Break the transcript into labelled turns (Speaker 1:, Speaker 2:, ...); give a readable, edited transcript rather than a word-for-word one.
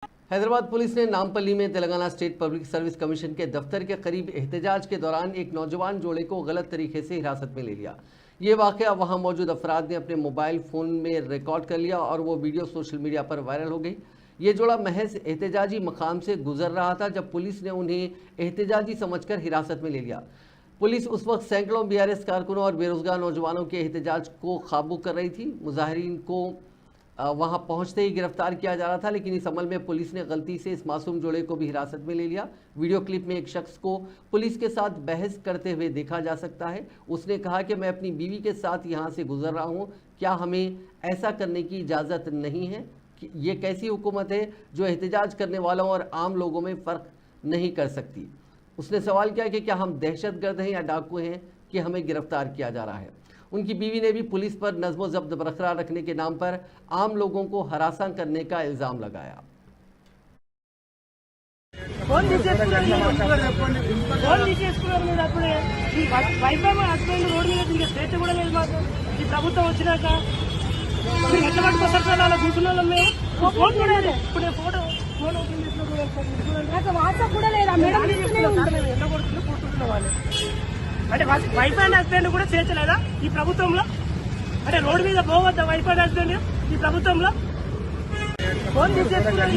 Speaker 1: Hyderabad police ने नामपल्ली में Telangana state public service commission के दफ्तर के करीब एहतजाज के दौरान एक नौजवान जोड़े को गलत तरीके से हिरासत में ले लिया। ये वाकया वहां मौजूद अफराद ने अपने मोबाइल फोन में रिकॉर्ड कर लिया और वो वीडियो सोशल मीडिया पर वायरल हो गई। ये जोड़ा महज एहतजाजी मकाम से गुजर रहा था जब पुलिस ने उन्हें एहतजाजी समझकर हिरासत में ले लिया। पुलिस उस वक्त सैकड़ों बीआरएस कारकुनों और बेरोजगार नौजवानों के एहतजाज को काबू कर रही थी। मुजाहिरीन को वहां पहुंचते ही गिरफ्तार किया जा रहा था, लेकिन इस अमल में पुलिस ने गलती से इस मासूम जोड़े को भी हिरासत में ले लिया। वीडियो क्लिप में एक शख्स को पुलिस के साथ बहस करते हुए देखा जा सकता है। उसने कहा कि मैं अपनी बीवी के साथ यहां से गुजर रहा हूं, क्या हमें ऐसा करने की इजाज़त नहीं है? कि ये कैसी हुकूमत है जो एहतजाज करने वालों और आम लोगों में फ़र्क नहीं कर सकती? उसने सवाल किया कि क्या हम दहशतगर्द हैं या डाकू हैं कि हमें गिरफ्तार किया जा रहा है। उनकी बीवी ने भी पुलिस पर नज़्म ज़ब्त बरकरार रखने के नाम पर आम लोगों को हरासा करने का इल्ज़ाम लगाया।
Speaker 2: అంటే వైఫ్ అండ్ హస్బెండ్ కూడా చేర్చలేదా ఈ ప్రభుత్వంలో? అంటే రోడ్డు మీద పోవద్దా వైఫ్ అండ్ హస్బెండ్ ఈ ప్రభుత్వంలో? ఫోన్ తీసేసుకున్నారు.